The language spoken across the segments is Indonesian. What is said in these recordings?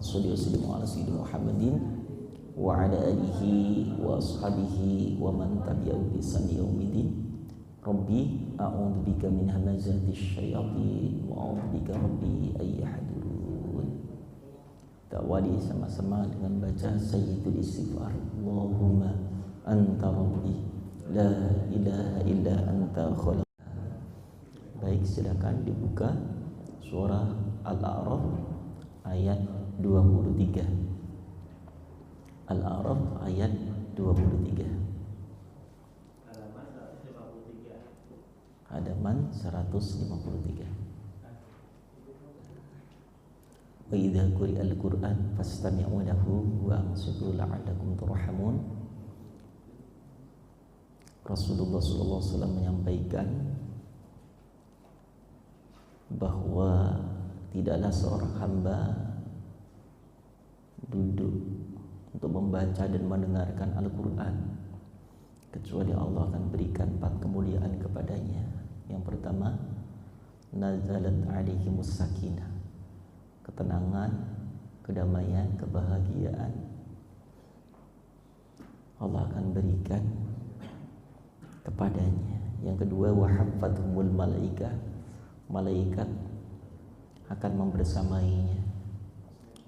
Sholli wa sallim ala sayyidina Muhammadin wa ala alihi wa ashabihi wa man tabi'ahu bi ihsan ila yaumil Rabbi a'udzubika min hamazatish syayatin wa a'udzubika rabbi ay yahdurun. Tawali sama-sama dengan baca Sayyidul Istighfar. Allahumma anta rabbi la ilaha illa anta khalaq. Baik, silakan dibuka surah Al-A'raf ayat 23. Al-A'raf ayat 23. Halaman 153. Wa idza quri'al Qur'an fastami'u lahu wa ansitu la'allakum turhamun. Rasulullah sallallahu alaihi wasallam menyampaikan bahwa tidaklah seorang hamba duduk untuk membaca dan mendengarkan Al-Quran kecuali Allah akan berikan 4 kemuliaan kepadanya. Yang pertama, nazalat alaihimus sakinah, ketenangan, kedamaian, kebahagiaan Allah akan berikan kepadanya. Yang kedua, wahafathumul malaikah, malaikat akan membersamainya.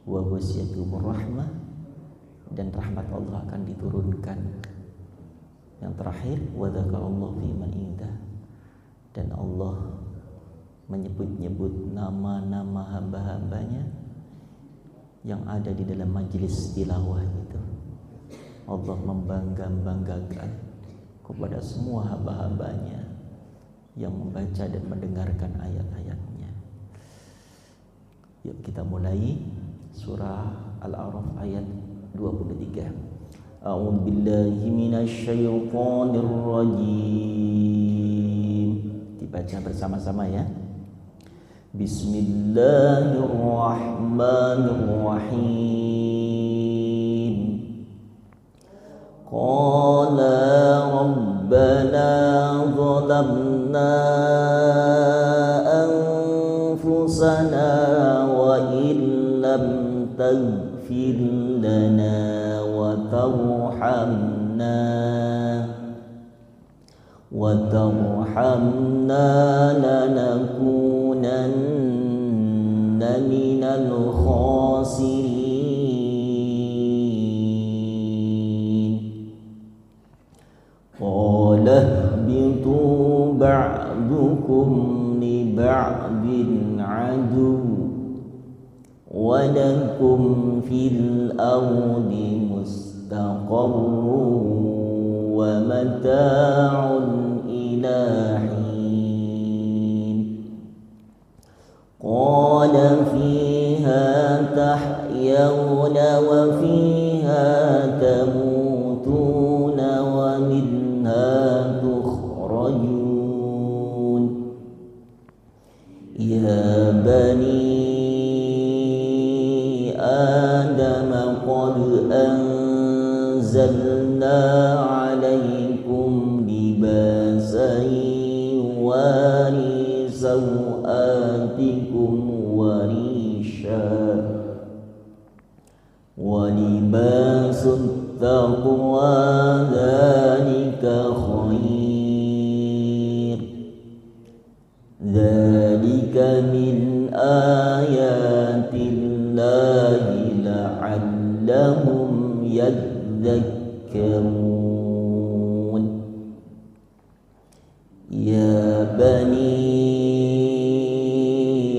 Wa wasiyatuhur rahmah, dan rahmat Allah akan diturunkan. Yang terakhir, wa dzakarallahu fi man indah, dan Allah menyebut-nyebut nama-nama hamba-hambanya yang ada di dalam majelis tilawah itu. Allah membangga-banggakan kepada semua hamba-hambanya yang membaca dan mendengarkan ayat-ayatnya. Yuk kita mulai surah Al-A'raf ayat 23. A'udzu billahi minasy syaithanir rajim. Dibaca bersama-sama ya. Bismillahirrahmanirrahim. Qala rabbana zalamna anfusana wa illam taghfir lana wa tarhamna lanakunanna minal khasirin. Qala ihbitu ba'dukum li ba'din adu wa lakum fil ardi mustaqarrun wa mata'un ila hin. Qala fiha tahyawna wa fiha tamutuna wa minha tukhrajun. Ya bani Adam qad anzalna alaikum libasan yuwari sawatikum wa risha wa libasut taqwa dzalika khair. Dzalika min ayatillahi la'allahum yadhakkarun. Ya bani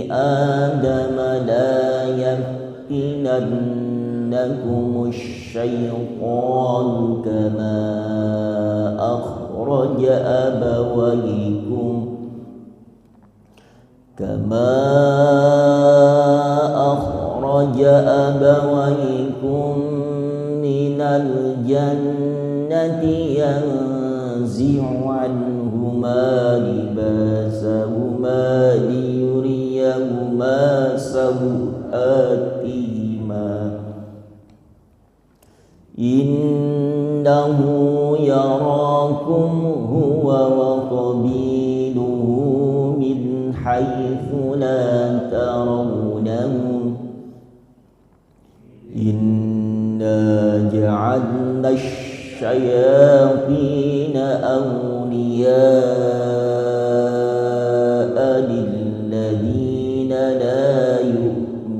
Adam la yaftinannakum asy-syaitanu kama akhraja abawaykum minal jannati yanzi'u anhuma libasahuma liyuriyahuma sawatihima. Innahu yarakum huwa wa qabiluhu min haitsu la tarawnahum Inna ja'alna asyayatina awliya'a lilladhina la yu'minun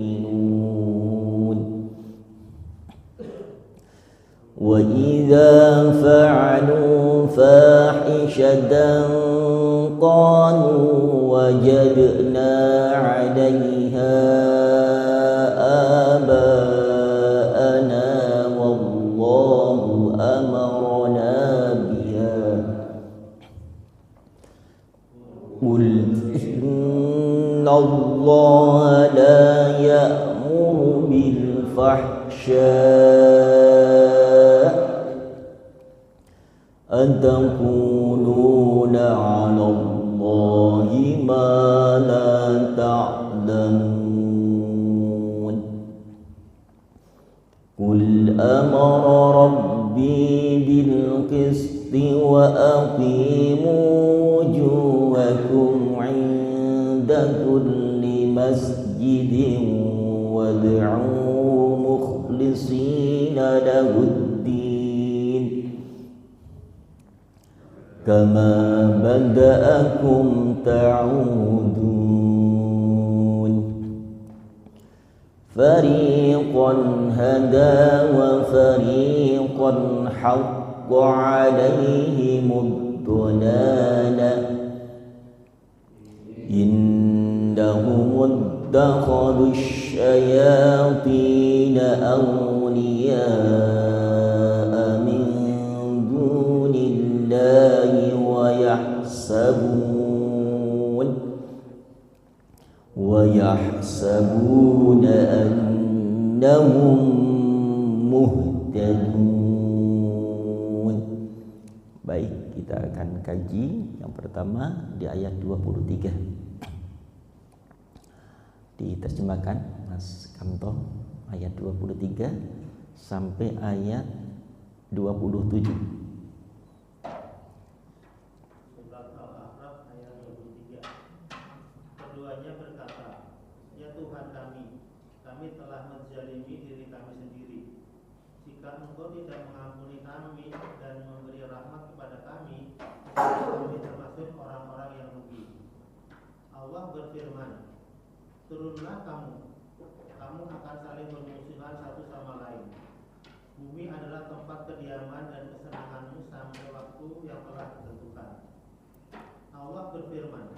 wa idza fa'alu fahishatan qalu wajadna 'alayha aba'ana wallahu amarna biha qul inna allaha la ya'muru bil fahsya' ataquluna 'ala allahi ma la ta'lamun qul amara rabbi bil qisti wa aqimu wujuhakum 'inda kulli masjidin wad'u mukhlisina lahuddin kama bada'akum ta'udun fariqan hada wa fariqan haqqa 'alaihimud dalalah innahum ittakhadhu asyayatina awliya'a min dunillahi wa yahsabuna annahum muhtadun. Baik, kita akan kaji yang pertama di ayat 23. Diterjemahkan Mas Kamto ayat 23 sampai ayat 27. Kami telah menzalimi diri kami sendiri. Jika Engkau tidak mengampuni kami dan memberi rahmat kepada kami, kami termasuk orang-orang yang rugi. Allah berfirman, turunlah kamu akan saling bermusuhan satu sama lain. Bumi adalah tempat kediaman dan kesenanganmu sampai waktu yang telah ditentukan. Allah berfirman,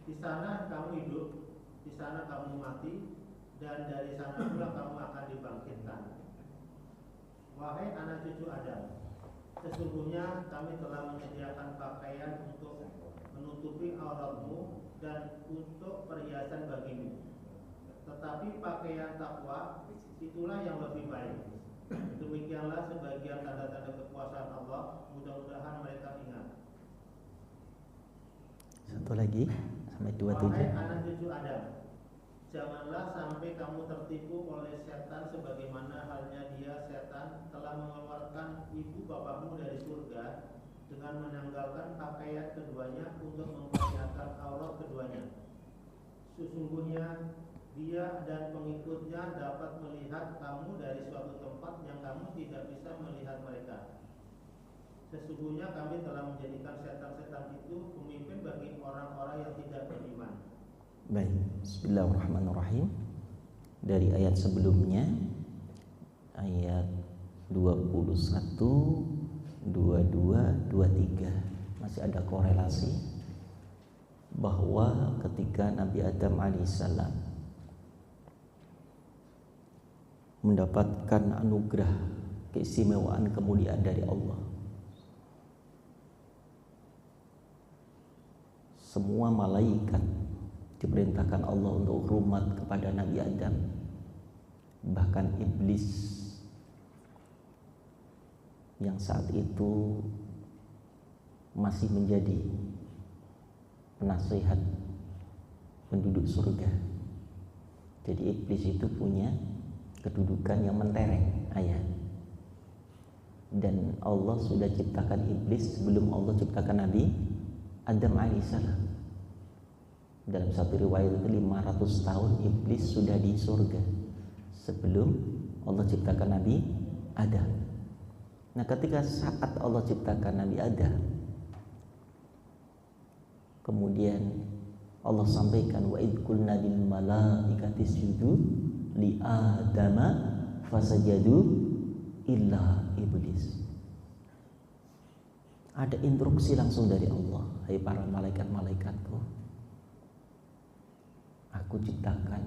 di sana kamu hidup, di sana kamu mati, dan dari sana pula kamu akan dibangkitkan. Wahai anak cucu Adam, sesungguhnya kami telah menyediakan pakaian untuk menutupi auratmu dan untuk perhiasan bagimu. Tetapi pakaian takwa itulah yang lebih baik. Demikianlah sebagian tanda-tanda kekuasaan Allah. Mudah-mudahan mereka ingat. Satu lagi sampai 27. Wahai anak cucu Adam, janganlah sampai kamu tertipu oleh setan sebagaimana halnya dia setan telah mengeluarkan ibu bapakmu dari surga dengan menanggalkan pakaian keduanya untuk memperlihatkan aurat keduanya. Sesungguhnya dia dan pengikutnya dapat melihat kamu dari suatu tempat yang kamu tidak bisa melihat mereka. Sesungguhnya kami telah menjadikan setan-setan itu pemimpin bagi orang-orang yang tidak beriman. Baik, bismillahirrahmanirrahim. Dari ayat sebelumnya, ayat 21, 22, 23 masih ada korelasi bahwa ketika Nabi Adam alaihissalam mendapatkan anugerah keistimewaan kemuliaan dari Allah, semua malaikat diperintahkan Allah untuk hormat kepada Nabi Adam. Bahkan iblis yang saat itu masih menjadi penasihat penduduk surga. Jadi iblis itu punya kedudukan yang mentereng, ayat. Dan Allah sudah ciptakan iblis sebelum Allah ciptakan Nabi Adam alaihissalam. Dalam satu riwayat itu 500 tahun iblis sudah di surga sebelum Allah ciptakan Nabi Adam. Nah, ketika saat Allah ciptakan Nabi Adam, kemudian Allah sampaikan wa id qulna lil malaikati isjudu li adama fasajadu illa iblis. Ada instruksi langsung dari Allah, hai para malaikat-malaikatku, aku ciptakan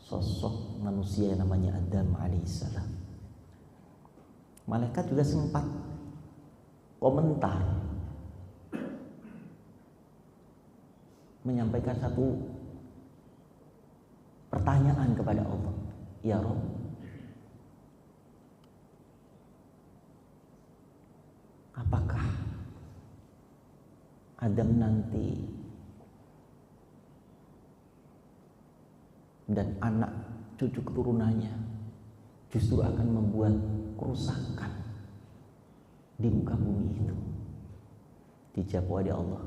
sosok manusia yang namanya Adam alaihissalam. Malaikat juga sempat komentar, menyampaikan satu pertanyaan kepada Allah, ya Rabb, apakah Adam nanti dan anak cucu keturunannya justru akan membuat kerusakan di muka bumi itu? Dijawab oleh Allah,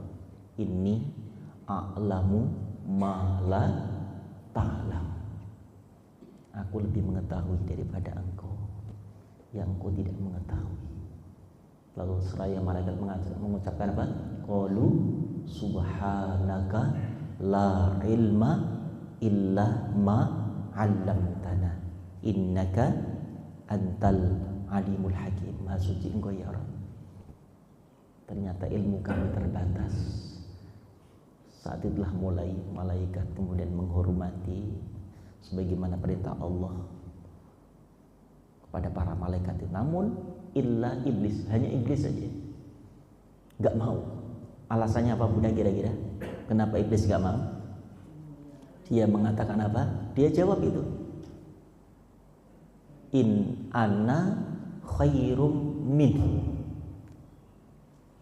ini a'lamu ma la ta'lam. Aku lebih mengetahui daripada engkau yang engkau tidak mengetahui. Lalu seraya malaikat mengucapkan apa? Qalu subhanaka la ilma illa ma 'allamtana innaka antal alimul hakim. Maha suci engkau ya Rabb. Ternyata ilmu kami terbatas. Saat itulah mulai malaikat kemudian menghormati sebagaimana perintah Allah kepada para malaikat. Namun illa iblis, hanya iblis saja gak mau. Alasannya apa Bunda kira-kira? Kenapa iblis gak mau? Dia mengatakan apa? Dia jawab itu, in ana khairum min.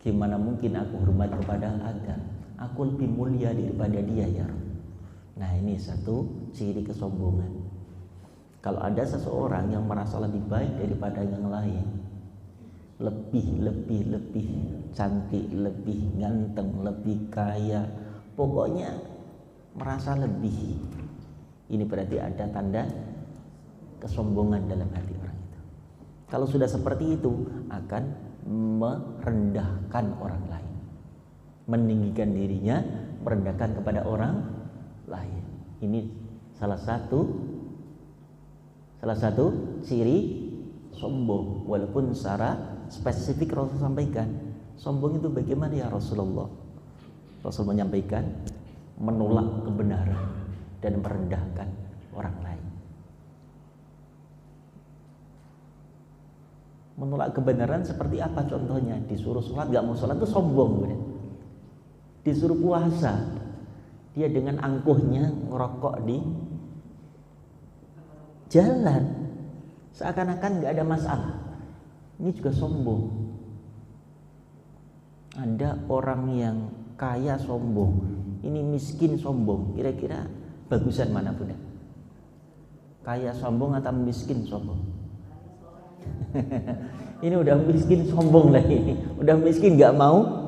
Gimana mungkin aku hormat kepada Adam? Aku lebih mulia daripada dia ya Rabb. Nah, ini satu ciri kesombongan. Kalau ada seseorang yang merasa lebih baik daripada yang lain, lebih cantik, lebih ganteng, lebih kaya, pokoknya merasa lebih, ini berarti ada tanda kesombongan dalam hati orang itu. Kalau sudah seperti itu, akan merendahkan orang lain, meninggikan dirinya, merendahkan kepada orang lain. Ini salah satu ciri sombong. Walaupun secara spesifik Rasul sampaikan, sombong itu bagaimana ya Rasulullah? Rasul menyampaikan menolak kebenaran dan merendahkan orang lain. Menolak kebenaran seperti apa contohnya? Disuruh sholat gak mau sholat itu sombong. Disuruh puasa, dia dengan angkuhnya ngerokok di jalan seakan-akan gak ada masalah. Ini juga sombong. Ada orang yang kaya sombong, ini miskin sombong. Kira-kira bagusan mana Bunda? Kaya sombong atau miskin sombong? Ini udah miskin sombong lagi. Udah miskin gak mau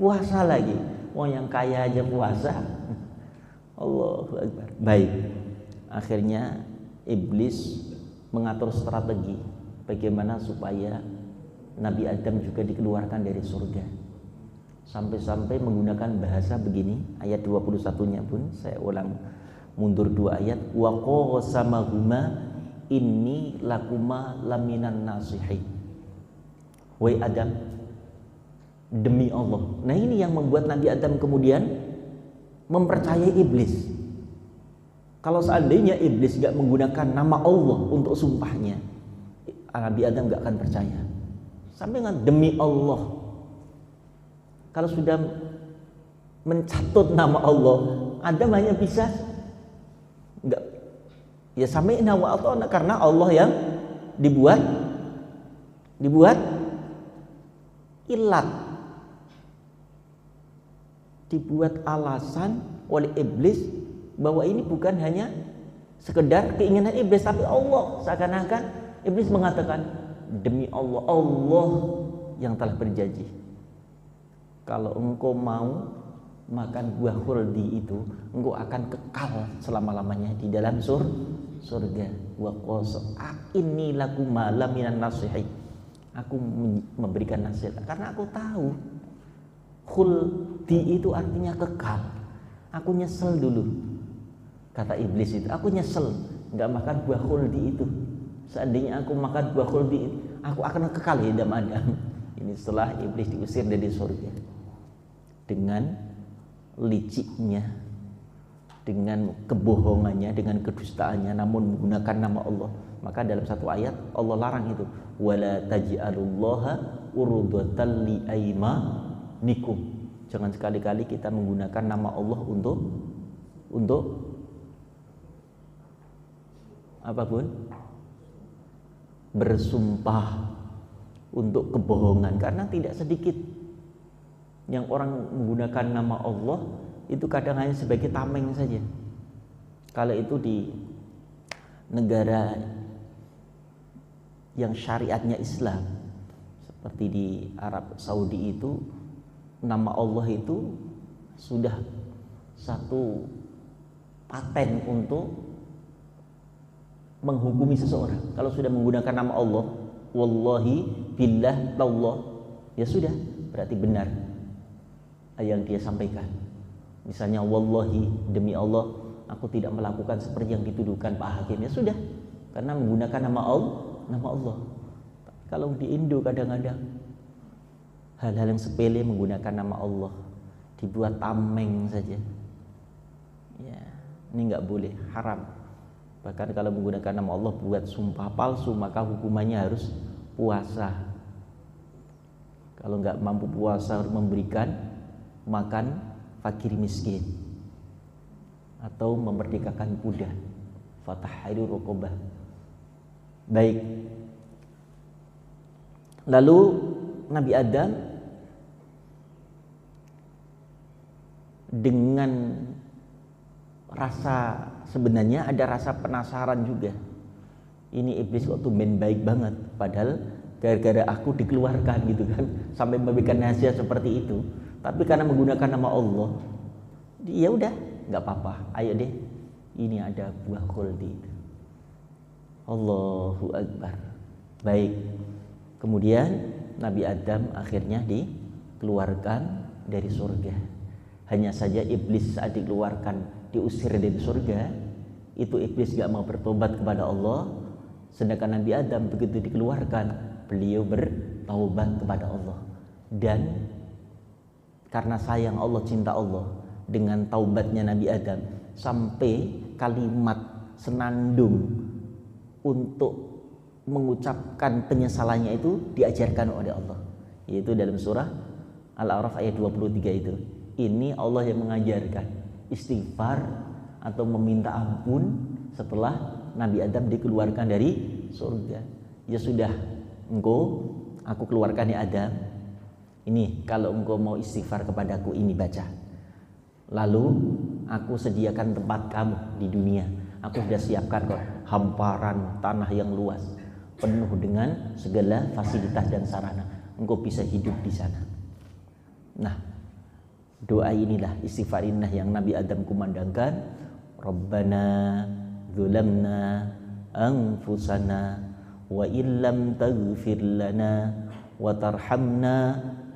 puasa lagi. Wong yang kaya aja puasa. Allahu Akbar. Baik. Akhirnya iblis mengatur strategi bagaimana supaya Nabi Adam juga dikeluarkan dari surga. Sampai-sampai menggunakan bahasa begini, ayat 21-nya pun saya ulang mundur 2 ayat. Wa qasamahuma inni lakuma laminan nasihin. Wahai Adam, demi Allah. Nah, ini yang membuat Nabi Adam kemudian mempercayai iblis. Kalau seandainya iblis gak menggunakan nama Allah untuk sumpahnya, Nabi Adam gak akan percaya. Sampai dengan demi Allah. Kalau sudah mencatut nama Allah, Adam hanya bisa enggak, ya sami'na wa ata'na, karena Allah yang dibuat ilat, dibuat alasan oleh iblis bahwa ini bukan hanya sekedar keinginan iblis, tapi Allah. Seakan-akan iblis mengatakan demi Allah, Allah yang telah berjanji, kalau engkau mau makan buah khuldi itu, engkau akan kekal selama-lamanya di dalam surga. Wa inni lakum malam minan nasihi. Aku memberikan nasihat karena aku tahu khuldi itu artinya kekal. Aku nyesel dulu, kata iblis itu. Aku nyesel nggak makan buah khuldi itu. Seandainya aku makan buah khuldi, aku akan kekal di dalam Adam. Ini setelah iblis diusir dari surga dengan liciknya, dengan kebohongannya, dengan kedustaannya, namun menggunakan nama Allah. Maka dalam satu ayat Allah larang itu, wala taj'alullaha urdatan li aymanikum. Jangan sekali-kali kita menggunakan nama Allah untuk apapun, bersumpah, untuk kebohongan. Karena tidak sedikit yang orang menggunakan nama Allah itu kadang hanya sebagai tameng saja. Kalau itu di negara yang syariatnya Islam, seperti di Arab Saudi itu, nama Allah itu sudah satu paten untuk menghukumi seseorang. Kalau sudah menggunakan nama Allah, wallahi billah tallah, ya sudah, berarti benar yang dia sampaikan. Misalnya wallahi, demi Allah aku tidak melakukan seperti yang dituduhkan Pak Hakim, ya sudah, karena menggunakan nama Allah. Kalau di Indo kadang-kadang hal-hal yang sepele menggunakan nama Allah dibuat tameng saja. Ya, ini nggak boleh, haram. Bahkan kalau menggunakan nama Allah buat sumpah palsu, maka hukumannya harus puasa. Kalau nggak mampu puasa harus memberikan makan fakir miskin atau memerdekakan budak, fatahriru raqabah. Baik. Lalu Nabi Adam dengan rasa, sebenarnya ada rasa penasaran juga. Ini iblis kok tumben baik banget, padahal gara-gara aku dikeluarkan gitu kan, sampai memberikan nasihat seperti itu. Tapi karena menggunakan nama Allah, ya udah, nggak apa-apa. Ayo deh, ini ada buah khuldi. Allahu Akbar. Baik. Kemudian Nabi Adam akhirnya dikeluarkan dari surga. Hanya saja iblis saat dikeluarkan, diusir dari surga, itu iblis gak mau bertobat kepada Allah. Sedangkan Nabi Adam begitu dikeluarkan, beliau bertaubat kepada Allah. Dan karena sayang Allah, cinta Allah, dengan taubatnya Nabi Adam, sampai kalimat senandung untuk mengucapkan penyesalannya itu diajarkan oleh Allah, yaitu dalam surah Al-A'raf ayat 23 itu. Ini Allah yang mengajarkan istighfar atau meminta ampun setelah Nabi Adam dikeluarkan dari surga. Ya sudah, aku keluarkan ya Adam. Ini kalau engkau mau istighfar kepadaku, ini baca. Lalu aku sediakan tempat kamu di dunia. Aku sudah siapkan kok hamparan tanah yang luas, penuh dengan segala fasilitas dan sarana. Engkau bisa hidup di sana. Nah, doa inilah, istighfar inilah yang Nabi Adam kumandangkan. Rabbana dzulamna anfusana wa illam taghfir lana wa tarhamna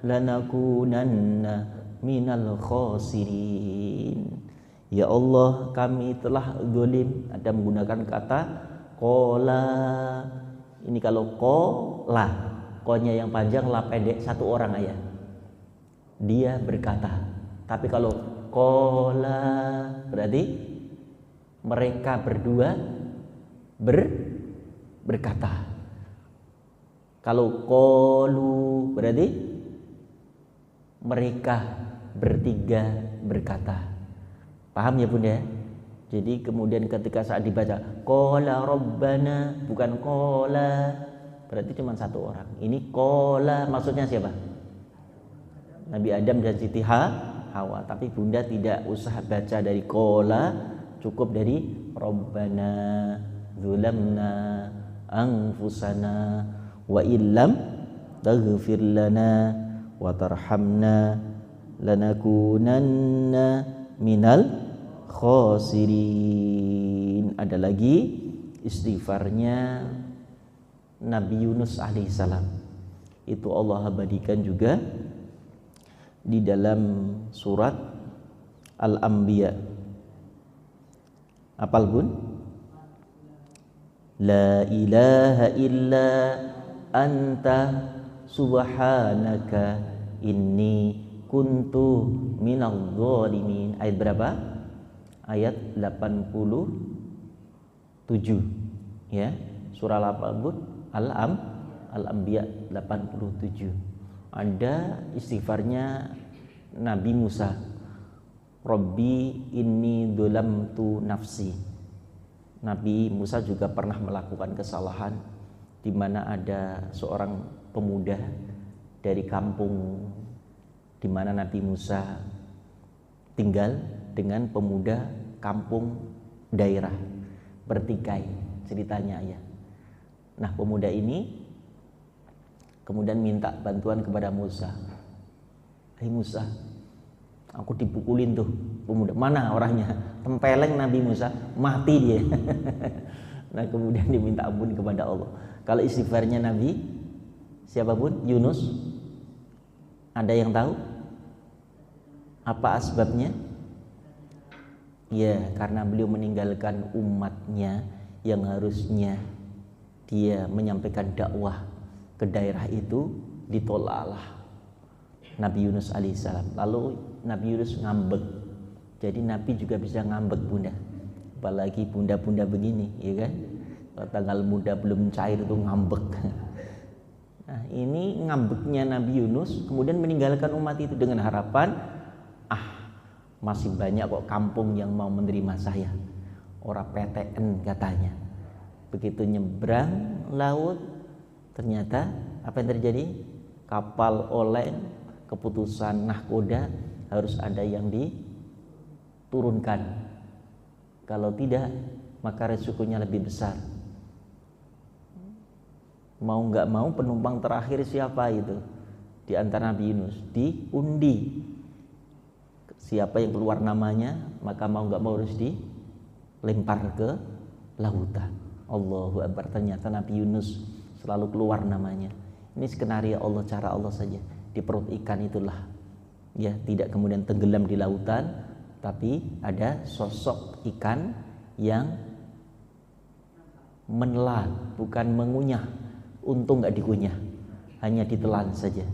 lanakunanna minal khasirin. Ya Allah, kami telah zalim. Ada menggunakan kata qala. Ini kalau qala, ko-nya yang panjang, la pendek, satu orang aja. Dia berkata. Tapi kalau qala berarti mereka berdua berkata. Kalau qalu berarti mereka bertiga berkata. Paham ya Bunda? Jadi kemudian ketika saat dibaca qala rabbana, bukan qala, berarti cuma satu orang. Ini qala maksudnya siapa? Nabi Adam dan Siti Hawa. Tapi Bunda tidak usah baca dari qala, cukup dari rabbana dzulamna anfusana wa illam taghfir lana wa tarhamna lanakunanna minal khasirin. Ada lagi istighfarnya Nabi Yunus alaihissalam. Itu Allah abadikan juga di dalam surat Al-Anbiya. Apal bun? La ilaha illa anta subhanaka inni kuntu minadh dhalimin. Ayat berapa? Ayat 87 ya. Surah apa bun? Al-Anbiya 87. Ada istighfarnya Nabi Musa. Rabbi inni dzalamtu nafsi. Nabi Musa juga pernah melakukan kesalahan di mana ada seorang pemuda dari kampung di mana Nabi Musa tinggal dengan pemuda kampung daerah bertikai ceritanya ya. Nah, pemuda ini kemudian minta bantuan kepada Musa. Hai Musa, aku dipukulin tuh pemuda. Mana orangnya? Tempeleng Nabi Musa, mati dia. Nah, kemudian diminta ampun kepada Allah. Kalau istighfarnya Nabi siapapun, Yunus, ada yang tahu? Apa asbabnya? Ya, karena beliau meninggalkan umatnya yang harusnya dia menyampaikan dakwah ke daerah itu, ditolaklah Nabi Yunus alaihissalam. Lalu Nabi Yunus ngambek. Jadi Nabi juga bisa ngambek bunda. Apalagi bunda-bunda begini, ya kan? Kalau tanggal muda belum cair itu ngambek. Nah, ini ngambeknya Nabi Yunus, kemudian meninggalkan umat itu dengan harapan, masih banyak kok kampung yang mau menerima saya. Orang PTN katanya. Begitu nyebrang laut, ternyata apa yang terjadi? Kapal oleng, keputusan nahkoda harus ada yang diturunkan. Kalau tidak, maka resikonya lebih besar. Mau nggak mau penumpang terakhir siapa itu? Di antara Nabi Yunus diundi. Siapa yang keluar namanya, maka mau nggak mau harus dilempar ke lautan. Allahu Akbar. Ternyata Nabi Yunus selalu keluar namanya. Ini skenario Allah, cara Allah saja. Di perut ikan itulah, ya, tidak kemudian tenggelam di lautan, tapi ada sosok ikan yang menelan, bukan mengunyah. Untung nggak dikunyah, hanya ditelan saja.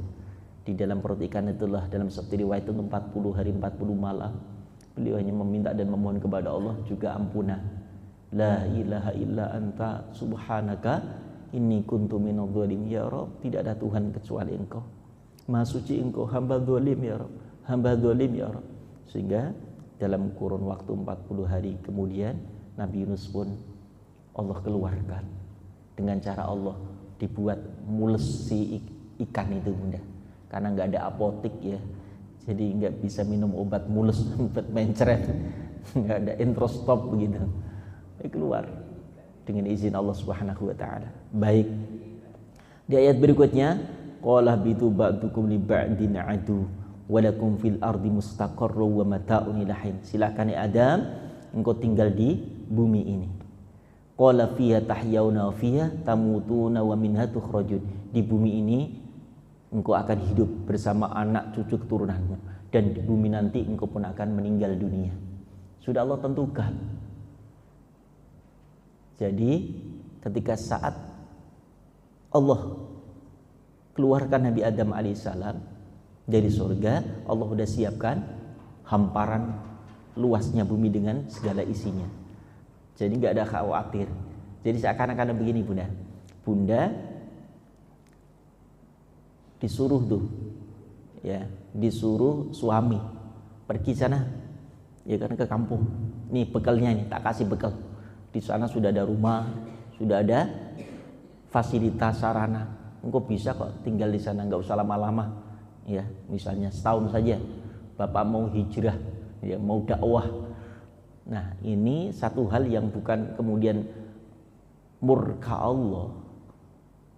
Di dalam perut ikan itulah, dalam satu riwayat itu 40 hari 40 malam beliau hanya meminta dan memohon kepada Allah juga ampunan. La ilaha illa anta subhanaka inni kuntu minadh dhalimin. Ya Rabb, tidak ada Tuhan kecuali Engkau. Maha suci Engkau, hamba zalim ya Rabb, hamba zalim ya Rabb. Sehingga dalam kurun waktu 40 hari kemudian Nabi Yunus pun Allah keluarkan dengan cara Allah, dibuat mules si ikan itu bunda, karena nggak ada apotik ya, jadi nggak bisa minum obat mules, obat mencret, nggak ada introstop begitu. Keluar dengan izin Allah Subhanahu wa taala. Baik. Di ayat berikutnya, qala bitu ba'dukum li ba'din adu wa lakum fil ardi mustaqarrun wa mata'un ila hin. Silakan ya Adam, engkau tinggal di bumi ini. Qala fiha tahyauna wa fiha tamutuna wa minha tukhrajun. Di bumi ini engkau akan hidup bersama anak cucu keturunanmu, dan di bumi nanti engkau pun akan meninggal dunia. Sudah Allah tentukan. Jadi ketika saat Allah keluarkan Nabi Adam alaihissalam dari surga, Allah sudah siapkan hamparan luasnya bumi dengan segala isinya. Jadi nggak ada khawatir. Jadi seakan-akan begini bunda, bunda disuruh tuh, ya, disuruh suami pergi sana, ya kan, ke kampung. Nih bekalnya nih, tak kasih bekal. Di sana sudah ada rumah, sudah ada fasilitas sarana. Engkau bisa kok tinggal di sana, nggak usah lama-lama. Ya, misalnya setahun saja. Bapak mau hijrah, ya, mau dakwah. Nah, ini satu hal yang bukan kemudian murka Allah,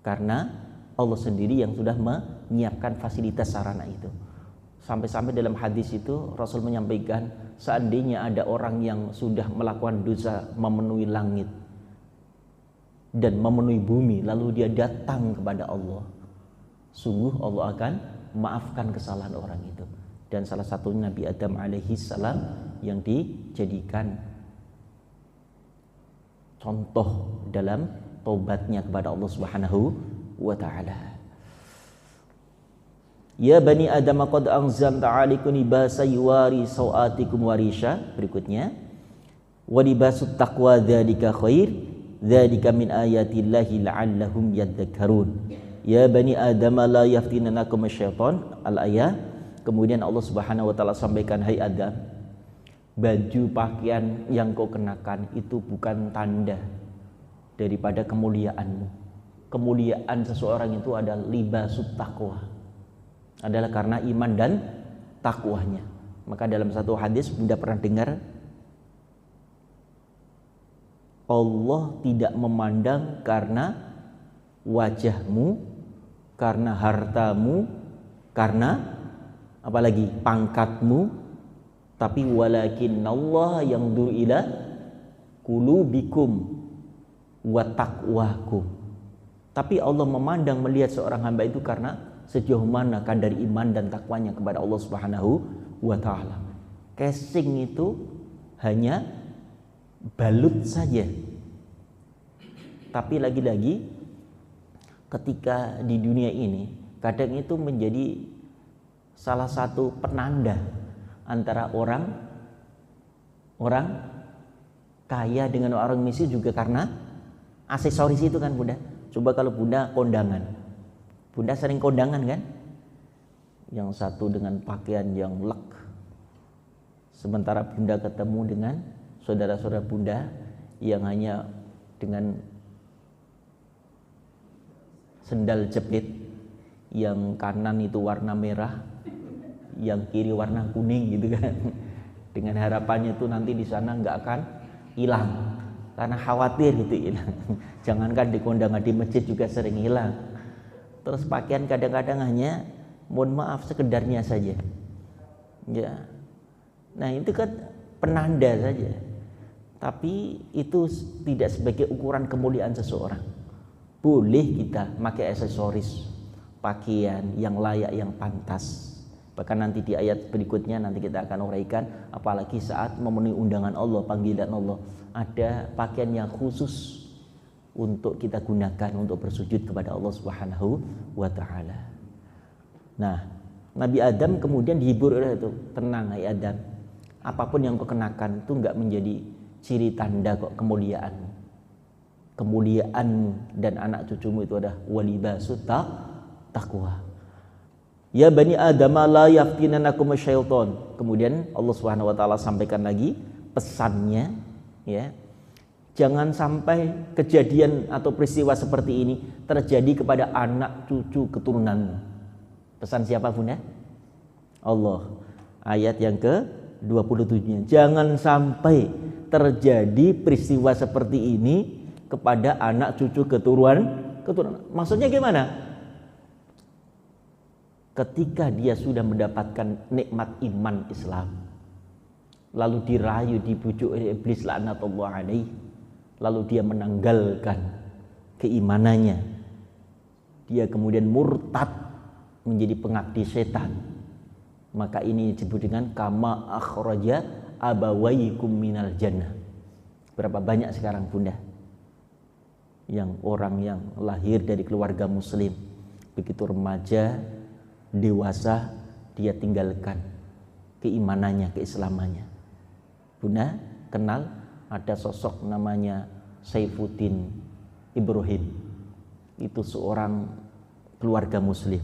karena Allah sendiri yang sudah menyiapkan fasilitas sarana itu. Sampai-sampai dalam hadis itu Rasul menyampaikan, seandainya ada orang yang sudah melakukan dosa memenuhi langit dan memenuhi bumi, lalu dia datang kepada Allah, sungguh Allah akan maafkan kesalahan orang itu. Dan salah satunya Nabi Adam alaihi salam yang dijadikan contoh dalam taubatnya kepada Allah Subhanahu wa ta'ala. Ya bani Adam qad anzalta 'alaikum libasa yuwari sawatikum warisha. Berikutnya, wa libasut taqwa dzalika khair, dzalika min ayatillahi la'allahum yadhakkarun. Ya bani Adam la yaftinanakum asyaiton. Al-ayah. Kemudian Allah Subhanahu wa taala sampaikan, hai Adam, baju pakaian yang kau kenakan itu bukan tanda daripada kemuliaanmu. Kemuliaan seseorang itu adalah libasut taqwa, adalah karena iman dan takwanya. Maka dalam satu hadis Bunda pernah dengar, Allah tidak memandang karena wajahmu, karena hartamu, karena apalagi pangkatmu, tapi walakin Allah yang ila qulubikum wa taqwakum. Tapi Allah memandang melihat seorang hamba itu karena sejauh mana kadar iman dan takwanya kepada Allah Subhanahu wa ta'ala. Casing itu hanya balut saja. Tapi lagi-lagi ketika di dunia ini, kadang itu menjadi salah satu penanda antara orang kaya dengan orang miskin juga karena aksesoris itu kan Bunda. Coba kalau Bunda kondangan, Bunda sering kondangan kan? Yang satu dengan pakaian yang lek, sementara Bunda ketemu dengan saudara-saudara Bunda yang hanya dengan sendal jepit, yang kanan itu warna merah, yang kiri warna kuning gitu kan. Dengan harapannya itu nanti di sana nggak akan hilang, karena khawatir gitu hilang. Jangankan di kondangan, di masjid juga sering hilang. Terus pakaian kadang-kadang hanya, mohon maaf, sekedarnya saja. Ya. Nah, itu kan penanda saja. Tapi itu tidak sebagai ukuran kemuliaan seseorang. Boleh kita pakai aksesoris, pakaian yang layak, yang pantas. Bahkan nanti di ayat berikutnya nanti kita akan uraikan, apalagi saat memenuhi undangan Allah, panggilan Allah, ada pakaian yang khusus untuk kita gunakan untuk bersujud kepada Allah Subhanahu wa ta'ala. Nah, Nabi Adam kemudian dihibur oleh itu. Tenang hai Adam, apapun yang kau kenakan itu enggak menjadi ciri tanda kok kemuliaan. Kemuliaan dan anak cucumu itu adalah walibasut taqwa. Ya bani Adam la yaftinanakum asyaiton. Kemudian Allah Subhanahu wa ta'ala sampaikan lagi pesannya, ya. Jangan sampai kejadian atau peristiwa seperti ini terjadi kepada anak cucu keturunanmu. Pesan siapa Bunda? Allah. Ayat yang ke-27. Jangan sampai terjadi peristiwa seperti ini kepada anak cucu keturunan. Maksudnya gimana? Ketika dia sudah mendapatkan nikmat iman Islam, lalu dirayu, dibujuk oleh iblis laknatullah alaihi, lalu dia menanggalkan keimanannya, dia kemudian murtad menjadi pengabdi setan, maka ini disebut dengan kama akhraja abawaikum minal jannah. Berapa banyak sekarang Bunda yang orang yang lahir dari keluarga muslim, begitu remaja, dewasa, dia tinggalkan keimanannya, keislamannya. Bunda kenal ada sosok namanya Saifuddin Ibrahim. Itu seorang keluarga muslim,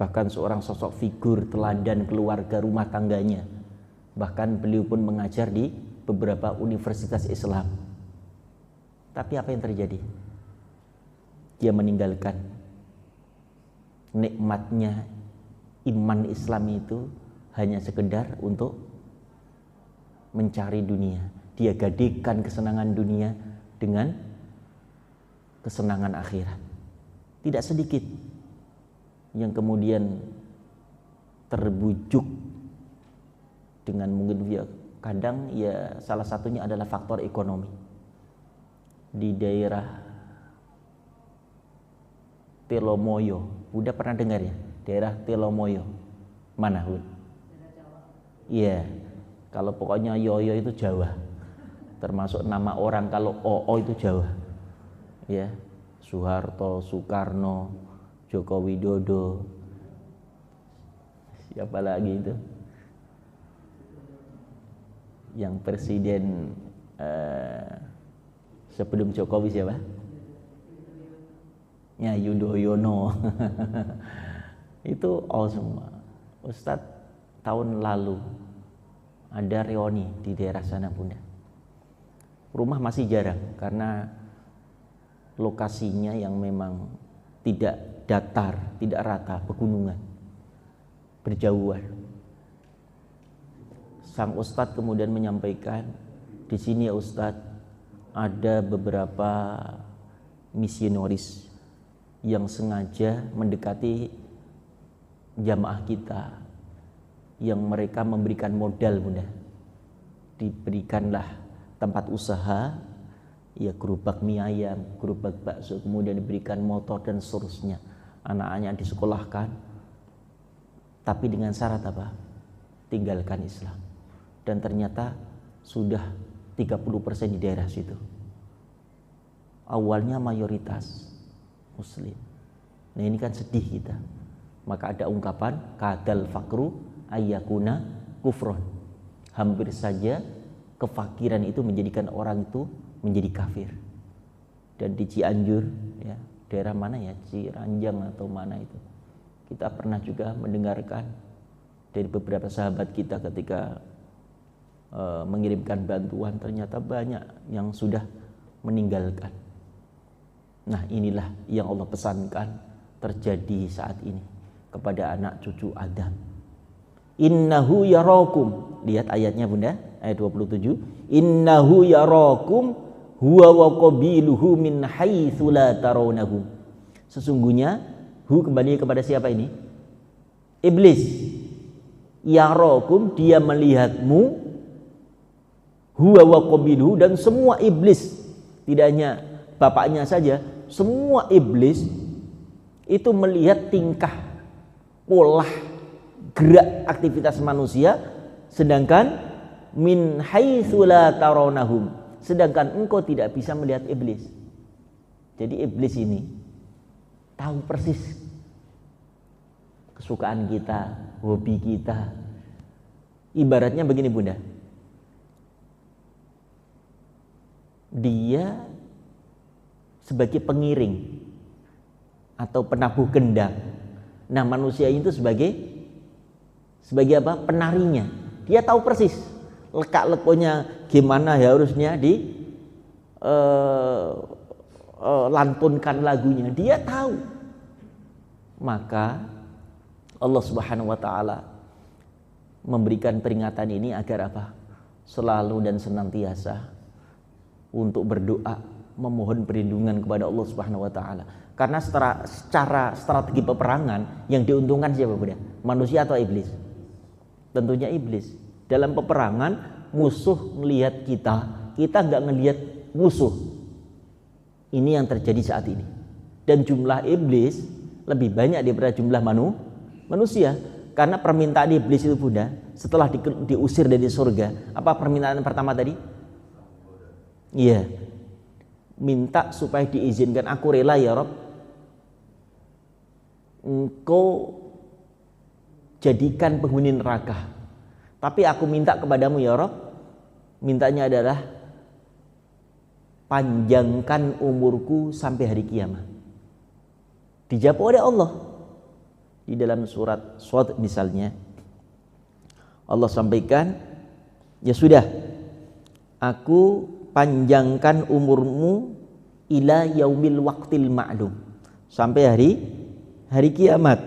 bahkan seorang sosok figur teladan keluarga rumah tangganya. Bahkan beliau pun mengajar di beberapa universitas Islam. Tapi apa yang terjadi? Dia meninggalkan nikmatnya iman Islam itu hanya sekedar untuk mencari dunia. Dia gadaikan kesenangan dunia dengan kesenangan akhirat. Tidak sedikit yang kemudian terbujuk dengan mungkin ya kadang ya salah satunya adalah faktor ekonomi. Di daerah Telomoyo, udah pernah dengar ya? Daerah Telomoyo. Mana, Bun? Iya. Kalau pokoknya Yoyo itu Jawa. Termasuk nama orang kalau OO itu Jawa. Ya. Soeharto, Soekarno, Joko Widodo. Siapa lagi itu? Yang presiden sebelum Jokowi siapa? Ya, Yudhoyono. Itu all semua. Ustadz tahun lalu ada reuni di daerah sana, Bunda. Rumah masih jarang karena lokasinya yang memang tidak datar, tidak rata, pegunungan, berjauhan. Sang Ustadz kemudian menyampaikan, di sini ya Ustadz ada beberapa misionaris yang sengaja mendekati jamaah kita, yang mereka memberikan modal, Bunda. Diberikanlah tempat usaha, ya gerobak mie ayam, gerobak bakso, kemudian diberikan motor dan seterusnya. Anak-anaknya disekolahkan, tapi dengan syarat apa? Tinggalkan Islam. Dan ternyata sudah 30% di daerah situ. Awalnya mayoritas Muslim. Nah ini kan sedih kita. Maka ada ungkapan kadal fakru ayyakuna kufron. Hampir saja kefakiran itu menjadikan orang itu menjadi kafir. Dan di Cianjur, ya, daerah mana ya, Ciranjang atau mana itu, kita pernah juga mendengarkan dari beberapa sahabat kita ketika mengirimkan bantuan, ternyata banyak yang sudah meninggalkan. Nah inilah yang Allah pesankan terjadi saat ini kepada anak cucu Adam. Innahu yarakum. Lihat ayatnya, Bunda, ayat 27. Innahu yarakum huwa wa qabiluhu min haitsu la tarawnahum. Sesungguhnya kembali kepada siapa ini? Iblis. Yarakum, dia melihatmu, huwa wa qabiluhu, dan semua iblis, tidak hanya bapaknya saja, semua iblis itu melihat tingkah, pola, gerak aktivitas manusia, sedangkan min haitsu la tarawnahum, sedangkan engkau tidak bisa melihat iblis. Jadi iblis ini tahu persis kesukaan kita, hobi kita. Ibaratnya begini, Bunda, dia sebagai pengiring atau penabuh gendang. Nah manusia itu sebagai apa? Penarinya. Dia tahu persis lekak-lekonya gimana harusnya di lantunkan lagunya. Dia tahu. Maka Allah Subhanahu wa taala memberikan peringatan ini agar apa? Selalu dan senantiasa untuk berdoa, memohon perlindungan kepada Allah Subhanahu wa taala. Karena secara strategi peperangan yang diuntungkan siapa, Bunda? Manusia atau iblis? Tentunya iblis. Dalam peperangan musuh melihat kita nggak ngelihat musuh. Ini yang terjadi saat ini. Dan jumlah iblis lebih banyak daripada jumlah manusia. Karena permintaan iblis itu, Bunda, setelah diusir dari surga, apa permintaan pertama tadi? Iya, minta supaya diizinkan, aku rela ya Rob, engkau jadikan penghuni neraka, tapi aku minta kepadamu ya Rob, mintanya adalah panjangkan umurku sampai hari kiamat. Dijawab oleh Allah di dalam surat Shad misalnya, Allah sampaikan, ya sudah, aku panjangkan umurmu ila yaumil waqtil ma'lum, sampai hari kiamat.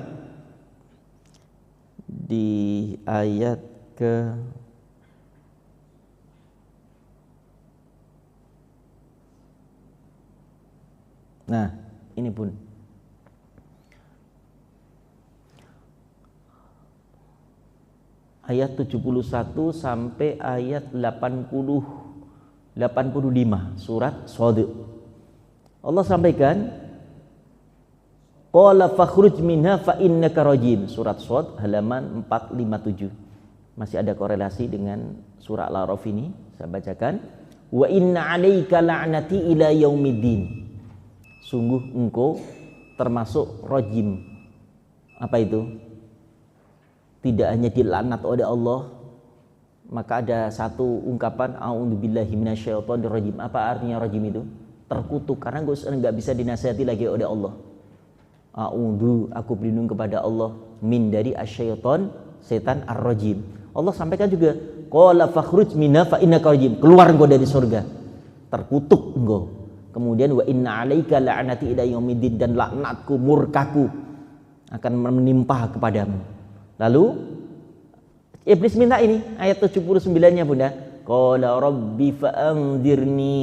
Di ayat ke nah ini pun ayat 71 sampai ayat 85 surat Shad. Allah sampaikan, qala fakhruj minha fa innaka rajim, surat Shad halaman 457. Masih ada korelasi dengan surah Al-A'raf ini, saya bacakan. Wa inna 'alaika la'nati ila yaumiddin. Sungguh engkau termasuk rajim. Apa itu? Tidak hanya dilaknat oleh Allah, maka ada satu ungkapan a'udzubillahi minasyaitonir rajim. Apa artinya rajim itu? Terkutuk, karena enggak bisa dinasihati lagi oleh Allah. A'udzu, aku berlindung kepada Allah, min dari asyaiton, setan ar-rajim. Allah sampaikan juga, qala fakhruj minha fa innaka rajim, keluar engkau dari surga, terkutuk engkau. Kemudian wa inna 'alaika la'nati ila yaumiddin, dan laknatku, murkaku akan menimpa kepadamu. Lalu iblis minta ini ayat 79-nya Bunda. Qala rabbi fa'anzirni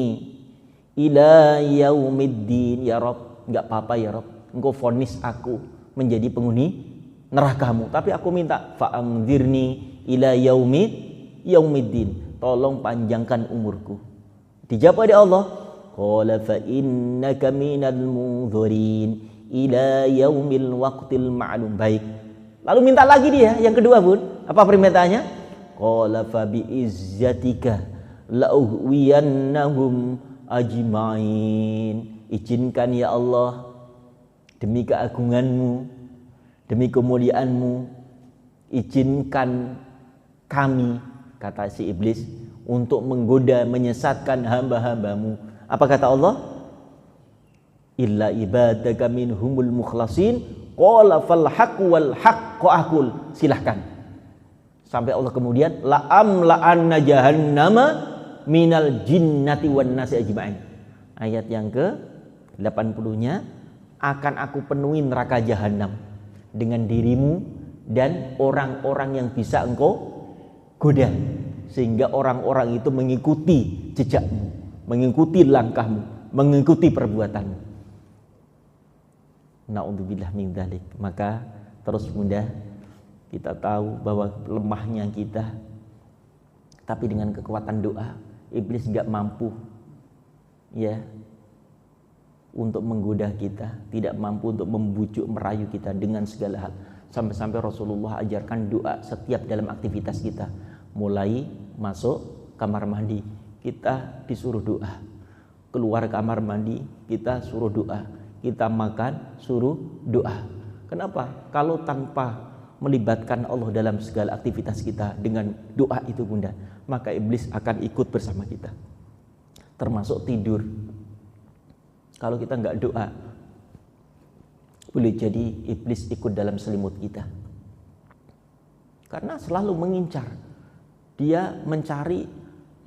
ila yaumiddin. Ya Rabb, enggak apa-apa ya Rabb, engkau vonis aku menjadi penghuni nerakamu, tapi aku minta fa'anzirni ila yaumiddin, tolong panjangkan umurku. Dijawab oleh Allah, qala fa innaka minal munzirin ila yaumil waqtil ma'lum. Baik. Lalu minta lagi dia yang kedua, Bun. Apa permintaannya? Qala fa bi izzatika la ughwiyannahum ajmain. Izinkan ya Allah, demi keagunganmu, demi kemuliaanmu, izinkan kami, kata si iblis, untuk menggoda, menyesatkan hamba-hambamu. Apa kata Allah? Illa ibadaka minhumul mukhlasin, qala fal haqqu wal haqqu aqul. Silahkan. Sampai Allah kemudian, la'amla'anna jahannama minal jinnati wan nasi ajma'in. Ayat yang ke 80-nya, akan aku penuhi neraka jahanam dengan dirimu dan orang-orang yang bisa engkau goda, sehingga orang-orang itu mengikuti jejakmu, mengikuti langkahmu, mengikuti perbuatanmu. Na'udzubillah min dzalik. Maka terus Bunda, kita tahu bahwa lemahnya kita, tapi dengan kekuatan doa iblis gak mampu ya untuk menggoda kita, tidak mampu untuk membujuk, merayu kita dengan segala hal. Sampai-sampai Rasulullah ajarkan doa setiap dalam aktivitas kita. Mulai masuk kamar mandi, kita disuruh doa. Keluar kamar mandi, kita suruh doa. Kita makan, suruh doa. Kenapa? Kalau tanpa melibatkan Allah dalam segala aktivitas kita dengan doa itu Bunda, maka iblis akan ikut bersama kita. Termasuk tidur. Kalau kita nggak doa, boleh jadi iblis ikut dalam selimut kita. Karena selalu mengincar. Dia mencari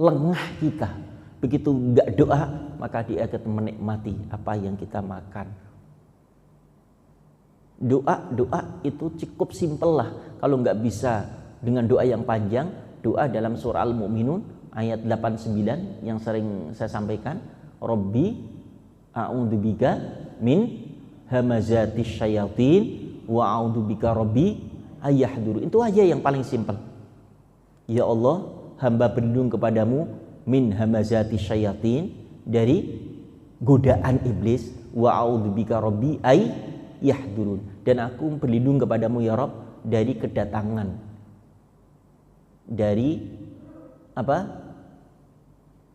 lengah kita. Begitu nggak doa, maka dia akan menikmati apa yang kita makan. Doa itu cukup simpel lah. Kalau nggak bisa dengan doa yang panjang, doa dalam surah Al-Mu'minun ayat 89 yang sering saya sampaikan, Rabbi a'udzubika min hamazatis syayatin wa a'udzubika rabbi ayahduru. Itu aja yang paling simpel. Ya Allah, hamba berlindung kepadamu min hamazatis syayatin, dari godaan iblis, wa a'udzubika rabbi ayahdurun, dan aku berlindung kepadamu ya Rabb dari kedatangan, dari apa?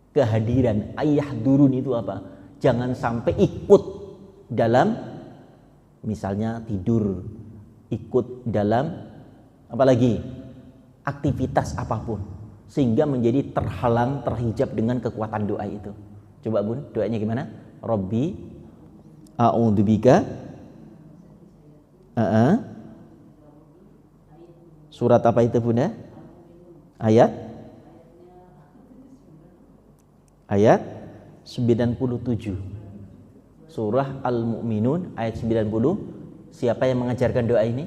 Kehadiran. Ayahdurun itu apa? Jangan sampai ikut dalam, misalnya tidur, ikut dalam apalagi aktivitas apapun, sehingga menjadi terhalang, terhijab dengan kekuatan doa itu. Coba Bun, doanya gimana? Rabbi a'udzubika. Surat apa itu Bunda? Ayat 97. Surah Al-Mu'minun ayat 90. Siapa yang mengajarkan doa ini?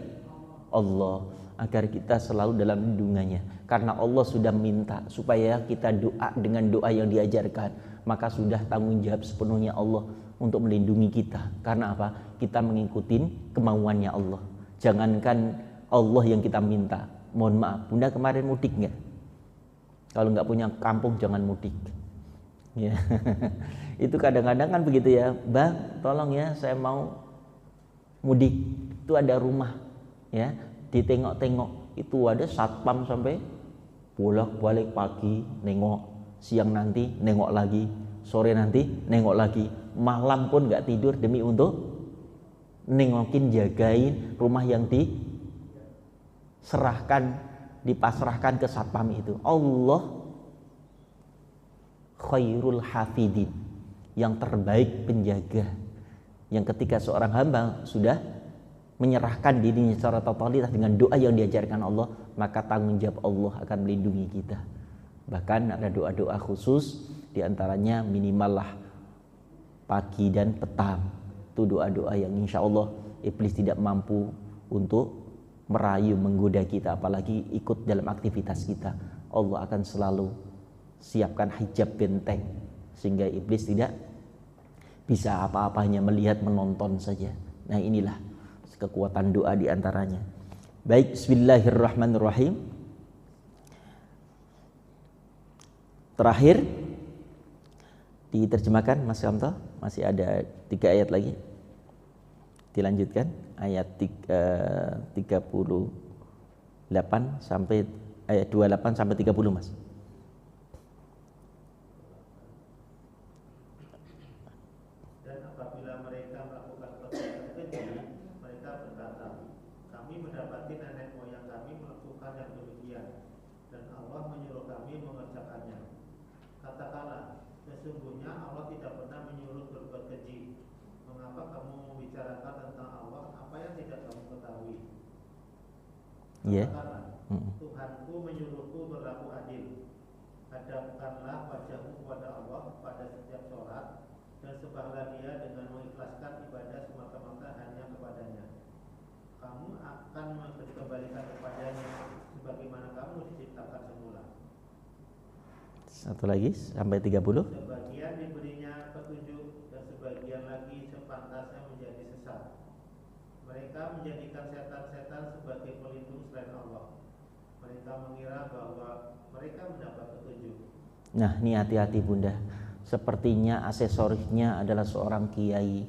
Allah, agar kita selalu dalam lindungannya. Karena Allah sudah minta supaya kita doa dengan doa yang diajarkan, maka sudah tanggung jawab sepenuhnya Allah untuk melindungi kita. Karena apa? Kita mengikuti kemauannya Allah. Jangankan Allah yang kita minta, Mohon maaf, Bunda kemarin mudik nggak? Kalau nggak punya kampung jangan mudik. Ya. Itu kadang-kadang kan begitu ya, Bang, tolong ya saya mau mudik. Itu ada rumah, ya, ditengok-tengok. Itu ada satpam sampai bolak-balik, pagi nengok, siang nanti nengok lagi, sore nanti nengok lagi, malam pun nggak tidur demi untuk nengokin, jagain rumah yang dipasrahkan ke satpam itu. Allah khairul hafidin, yang terbaik penjaga, yang ketika seorang hamba sudah menyerahkan dirinya secara totalitas dengan doa yang diajarkan Allah, maka tanggung jawab Allah akan melindungi kita. Bahkan ada doa-doa khusus, diantaranya minimal lah pagi dan petang. Itu doa-doa yang insya Allah iblis tidak mampu untuk merayu, menggoda kita, apalagi ikut dalam aktivitas kita. Allah akan selalu siapkan hijab benteng sehingga iblis tidak bisa apa-apanya, melihat, menonton saja. Nah, inilah kekuatan doa diantaranya. Baik, bismillahirrahmanirrahim. Terakhir diterjemahkan Mas Kamto, masih ada 3 ayat lagi. Dilanjutkan ayat 38 sampai ayat 28 sampai 30, Mas. Sesungguhnya Allah tidak pernah menyuruh berbuat keji. Mengapa kamu membicarakan tentang Allah apa yang tidak kamu ketahui? Katakanlah, Tuhanku menyuruhku berlaku adil. Hadapkanlah wajahmu kepada Allah pada setiap sholat, dan sembahlah Dia dengan mengikhlaskan ibadah semata-mata hanya kepadanya. Kamu akan dikembalikan kepadanya sebagaimana kamu diciptakan semula. Satu lagi sampai 30. Sebagian diberinya petunjuk dan sebagian lagi sepantasnya menjadi sesat. Mereka menjadikan setan-setan sebagai pelindung selain Allah. Mereka mengira bahwa mereka mendapat petunjuk. Nah, ini hati-hati Bunda. Sepertinya aksesorisnya adalah seorang kiai,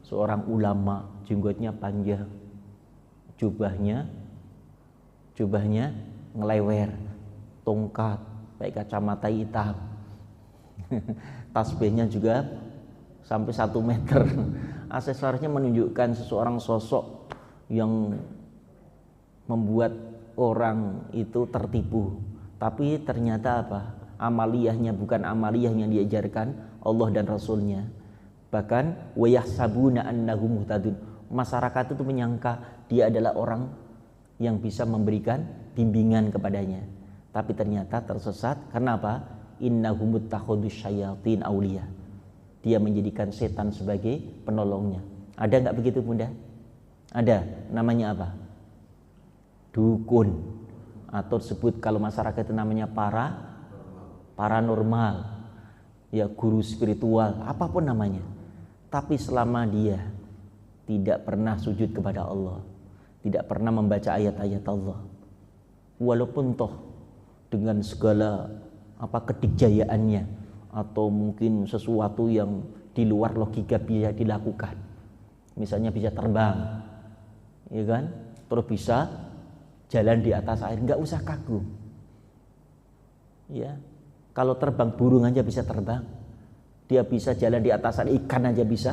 seorang ulama, jenggotnya panjang, jubahnya ngelewer, tongkat, pakai kacamata hitam, tasbihnya juga sampai 1 meter. Aksesorisnya menunjukkan seseorang sosok yang membuat orang itu tertipu. Tapi ternyata apa? Amaliyahnya bukan amaliyah yang diajarkan Allah dan Rasulnya. Bahkan wayahsabuna annahum muhtadun. Masyarakat itu menyangka dia adalah orang yang bisa memberikan bimbingan kepadanya. Tapi ternyata tersesat. Kenapa? Innahum muttakhadus syayatin auliya. Dia menjadikan setan sebagai penolongnya. Ada enggak begitu Bunda? Ada. Namanya apa? Dukun. Atau disebut kalau masyarakat itu namanya paranormal. Ya, guru spiritual, apapun namanya. Tapi selama dia tidak pernah sujud kepada Allah, tidak pernah membaca ayat-ayat Allah, walaupun toh dengan segala kedikjayaannya atau mungkin sesuatu yang di luar logika bisa dilakukan, misalnya bisa terbang, ya kan, terus bisa jalan di atas air, nggak usah kagum, ya. Kalau terbang burung aja bisa terbang, dia bisa jalan di atas air, ikan aja bisa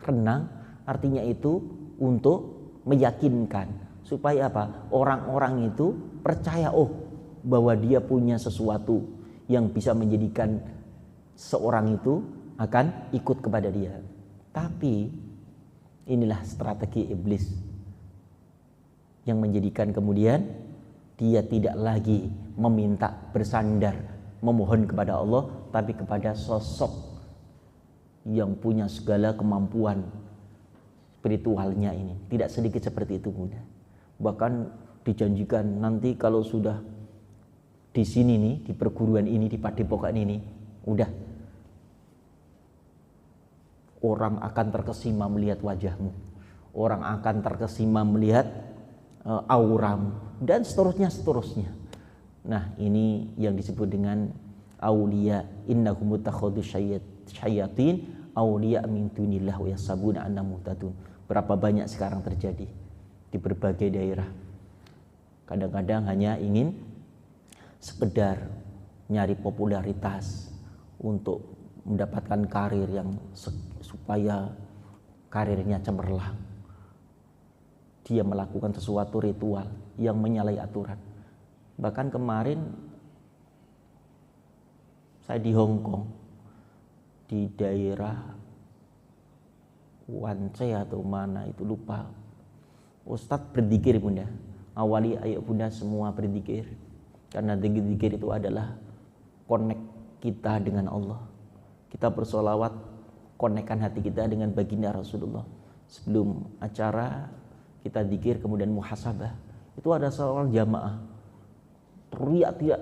renang. Artinya itu untuk meyakinkan supaya apa? Orang-orang itu percaya bahwa dia punya sesuatu yang bisa menjadikan seorang itu akan ikut kepada dia. Tapi inilah strategi iblis yang menjadikan kemudian dia tidak lagi meminta bersandar memohon kepada Allah, tapi kepada sosok yang punya segala kemampuan spiritualnya ini. Tidak sedikit seperti itu Bunda. Bahkan dijanjikan nanti kalau sudah di sini nih, di perguruan ini, di padepokan ini, udah orang akan terkesima melihat wajahmu. Orang akan terkesima melihat auramu, dan seterusnya. Nah, ini yang disebut dengan auliya, innahum mutakhadhu syayatin auliya min dunillah wa yasabuna annahum muhtadun. Berapa banyak sekarang terjadi di berbagai daerah. Kadang-kadang hanya ingin sekedar nyari popularitas untuk mendapatkan karir yang supaya karirnya cemerlang. Dia melakukan sesuatu ritual yang menyalahi aturan. Bahkan kemarin saya di Hong Kong, di daerah Wance atau mana itu lupa. Ustadz berzikir bunda, awali ayo bunda semua berzikir. Karena zikir itu adalah connect kita dengan Allah. Kita bersolawat, konekkan hati kita dengan baginda Rasulullah. Sebelum acara kita zikir kemudian muhasabah. Itu ada seorang jamaah teriak-teriak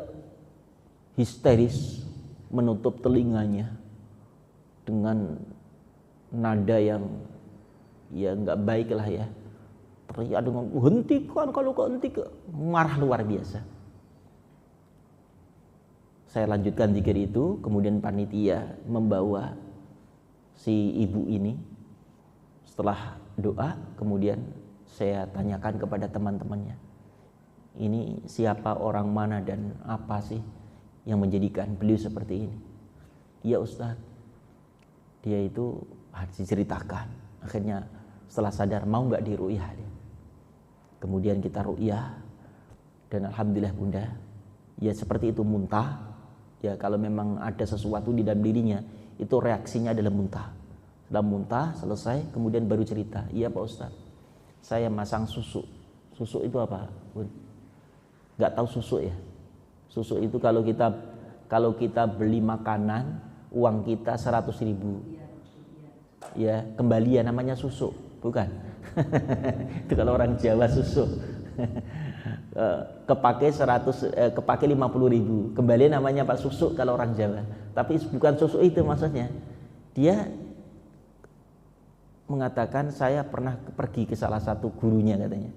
histeris menutup telinganya dengan nada yang ya nggak baik lah ya. Teriak dengan hentikan, kalau kau hentikan, marah luar biasa. Saya lanjutkan zikir itu, kemudian panitia membawa si ibu ini. Setelah doa, kemudian saya tanyakan kepada teman-temannya, ini siapa, orang mana, dan apa sih yang menjadikan beliau seperti ini? Ya Ustadz, dia itu harus diceritakan. Akhirnya setelah sadar, mau nggak diru'yah dia. Kemudian kita ru'yah, dan alhamdulillah bunda, ya seperti itu, muntah. Ya kalau memang ada sesuatu di dalam dirinya, itu reaksinya adalah muntah. Setelah muntah selesai, kemudian baru cerita, iya Pak Ustadz, saya masang susu. Susu itu apa bun? Nggak tahu susu ya. Susu itu kalau kita beli makanan, uang kita 100.000, ya kembalian namanya susu, bukan? Itu kalau orang Jawa susu. Kepake 50.000, kembalian namanya Pak susu kalau orang Jawa. Tapi bukan susu itu maksudnya. Dia mengatakan, saya pernah pergi ke salah satu gurunya katanya.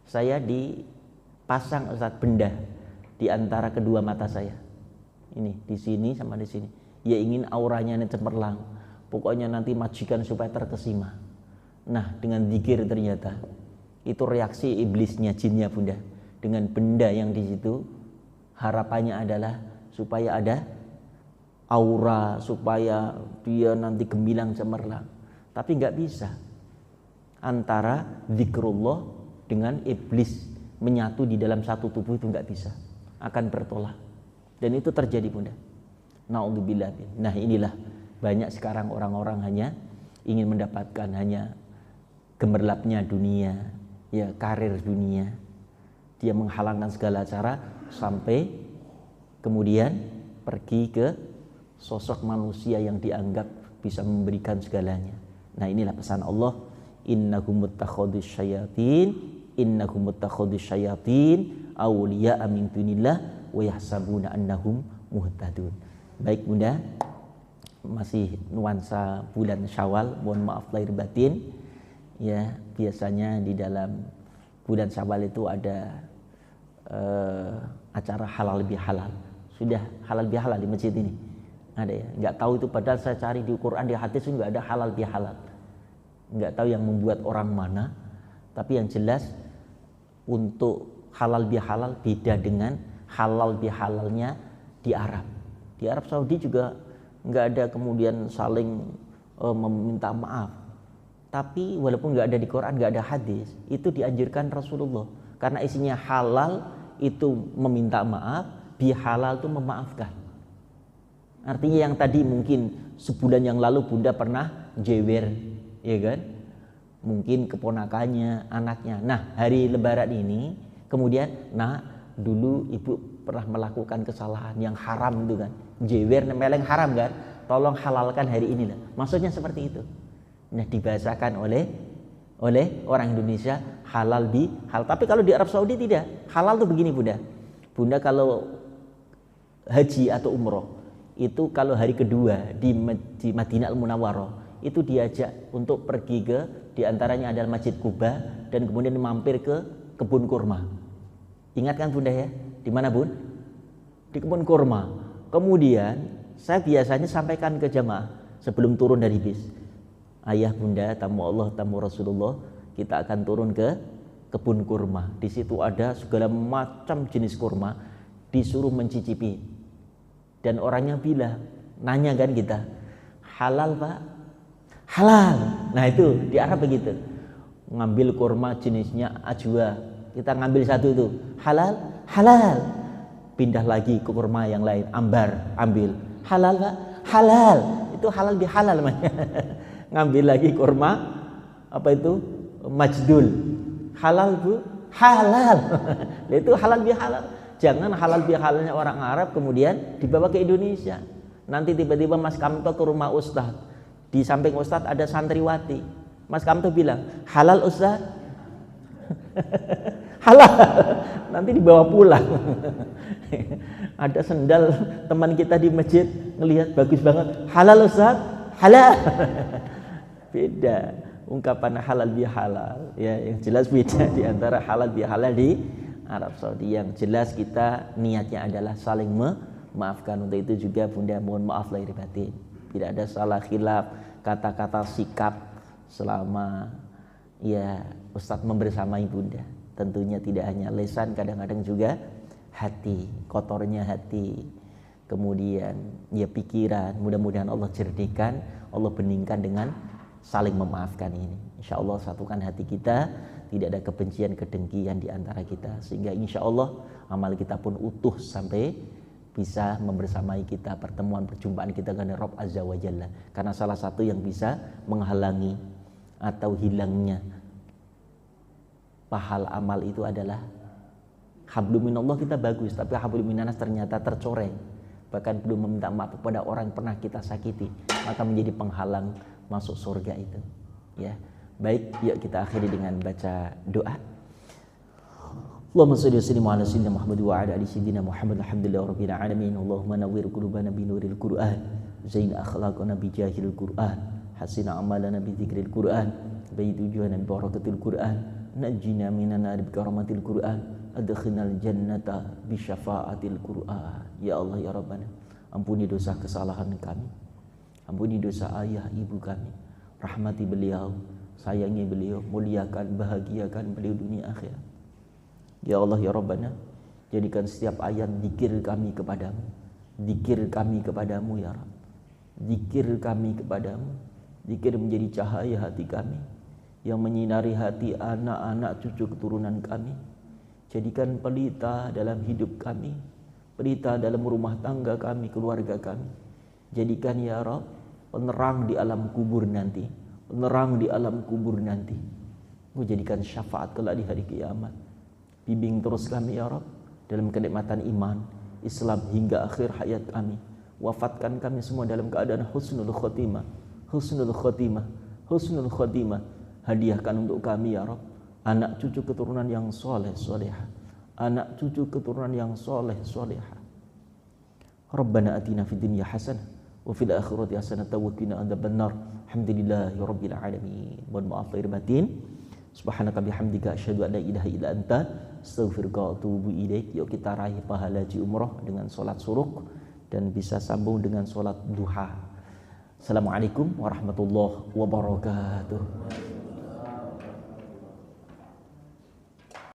Saya dipasang Ustadz benda di antara kedua mata saya. Ini di sini sama di sini. Ya ingin auranya ini cemerlang. Pokoknya nanti majikan supaya terkesima. Nah, dengan zikir ternyata itu reaksi iblisnya, jinnya bunda. Dengan benda yang di situ, harapannya adalah supaya ada aura, supaya dia nanti gemilang cemerlang. Tapi nggak bisa. Antara zikrullah dengan iblis menyatu di dalam satu tubuh itu nggak bisa, akan bertolak. Dan itu terjadi bunda. Na'udzubillah. Nah inilah banyak sekarang orang-orang hanya ingin mendapatkan hanya gemerlapnya dunia, ya karir dunia. Dia menghalangkan segala cara sampai kemudian pergi ke sosok manusia yang dianggap bisa memberikan segalanya. Nah inilah pesan Allah, innahum muttakhadhus syayatin awliya min dunillah wa yahsabuna annahum muhtadun. Baik bunda, masih nuansa bulan Syawal, mohon maaf lahir batin. Ya, biasanya di dalam bulan Syawal itu ada acara halal bihalal. Sudah halal bihalal di masjid ini? Ada ya? Nggak tahu itu, padahal saya cari di Quran, di hadis itu nggak ada halal bihalal. Nggak tahu yang membuat orang mana. Tapi yang jelas untuk halal bihalal beda dengan halal bihalalnya di Arab. Di Arab Saudi juga nggak ada kemudian saling meminta maaf. Tapi walaupun nggak ada di Quran, nggak ada hadis, itu dianjurkan Rasulullah. Karena isinya halal itu meminta maaf, bihalal itu memaafkan. Artinya yang tadi mungkin sebulan yang lalu bunda pernah jewer, ya kan? Mungkin keponakannya, anaknya. Nah hari Lebaran ini kemudian, nah dulu ibu pernah melakukan kesalahan yang haram itu kan, jewer, meleng haram kan? Tolong halalkan hari ini lah. Maksudnya seperti itu. Nah dibahasakan oleh orang Indonesia halal bihal. Tapi kalau di Arab Saudi tidak. Halal tuh begini bunda. Bunda kalau haji atau umroh itu kalau hari kedua di Madinah Al-Munawwarah itu diajak untuk pergi ke, diantaranya adalah Masjid Kuba, dan kemudian mampir ke kebun kurma. Ingat kan Bunda ya? Di mana Bun? Di kebun kurma. Kemudian saya biasanya sampaikan ke jamaah sebelum turun dari bis. Ayah Bunda, tamu Allah, tamu Rasulullah, kita akan turun ke kebun kurma. Di situ ada segala macam jenis kurma, disuruh mencicipi. Dan orangnya bilang, nanya kan kita, halal Pak? Halal. Nah itu di Arab begitu. Ngambil kurma jenisnya ajwa, kita ngambil satu itu, halal? Halal. Pindah lagi ke kurma yang lain, ambar, ambil, halal Pak? Halal. Itu halal bihalal namanya. Ngambil lagi kurma apa itu? Majdul. Halal Bu? Halal. Itu halal bihalal. Jangan halal bihalalnya orang Arab kemudian dibawa ke Indonesia. Nanti tiba-tiba Mas Kamto ke rumah Ustadz. Di samping Ustadz ada santriwati. Mas Kamto bilang, halal Ustadz? Halal. Nanti dibawa pulang. Ada sendal teman kita di masjid ngelihat bagus banget. Halal Ustadz? Halal. Beda ungkapan halal bihalal. Ya, yang jelas beda di antara halal bihalal di Arab Saudi. Yang jelas kita niatnya adalah saling memaafkan. Untuk itu juga Bunda mohon maaf lahir batin. Tidak ada salah khilaf, kata-kata sikap selama ya Ustadz membersamai Bunda. Tentunya tidak hanya lisan, kadang-kadang juga hati, kotornya hati. Kemudian ya pikiran, mudah-mudahan Allah jernihkan, Allah beningkan dengan saling memaafkan ini. Insya Allah satukan hati kita, tidak ada kebencian, kedengkian di antara kita, sehingga insya Allah amal kita pun utuh sampai bisa membersamai kita, pertemuan perjumpaan kita dengan Rabb Azza wa Jalla. Karena salah satu yang bisa menghalangi atau hilangnya pahala amal itu adalah hablum minallah kita bagus, tapi hablum minanas ternyata tercoreng, bahkan belum meminta maaf kepada orang yang pernah kita sakiti, maka menjadi penghalang masuk surga itu. Ya, baik, yuk kita akhiri dengan baca doa. Allahumma shalli wa sallim ala sayyidina Muhammad wa ala ali sayyidina Muhammad alhamdulillahirabbil alamin. Allahumma nawwir qulubana bi nuril Qur'an, zain akhlaqana bi jahil Qur'an, hasin amalana bi dzikril Qur'an, bayyid wujuhana bi barakatil Qur'an, najjina minan nar bi karamatil Qur'an, adkhilnal jannata bi syafaatil Qur'an. Ya Allah ya Rabbana, ampuni dosa kesalahan kami, ampuni dosa ayah ibu kami, rahmati beliau, sayangi beliau, muliakan, bahagiakan beliau dunia akhirat. Ya Allah ya Rabbana, jadikan setiap ayat zikir kami kepadamu, zikir kami kepadamu ya Rabb, zikir kami kepadamu, zikir menjadi cahaya hati kami yang menyinari hati anak-anak cucu keturunan kami. Jadikan pelita dalam hidup kami, pelita dalam rumah tangga kami, keluarga kami. Jadikan ya Rabb penerang di alam kubur nanti, penerang di alam kubur nanti. Engkau jadikan syafaat kelak di hari kiamat. Bimbing terus kami ya Rabb dalam kenikmatan iman, Islam hingga akhir hayat kami. Wafatkan kami semua dalam keadaan husnul khotimah, husnul khotimah, husnul khotimah. Hadiahkan untuk kami ya Rabb anak cucu keturunan yang soleh solehah, anak cucu keturunan yang soleh solehah. Rabbana atina fid dunya hasanah wa fil akhirati hasanah wa qina adzabannar. Alhamdulillahi rabbil alamin. Mohon maaf lahir batin. Subhanaka bihamdika asyhadu an la ilaha illa anta astaghfiruka wa atubu ilaik. Yuk kita raih pahala haji umrah dengan salat suruk dan bisa sambung dengan salat duha. Assalamualaikum warahmatullahi wabarakatuh.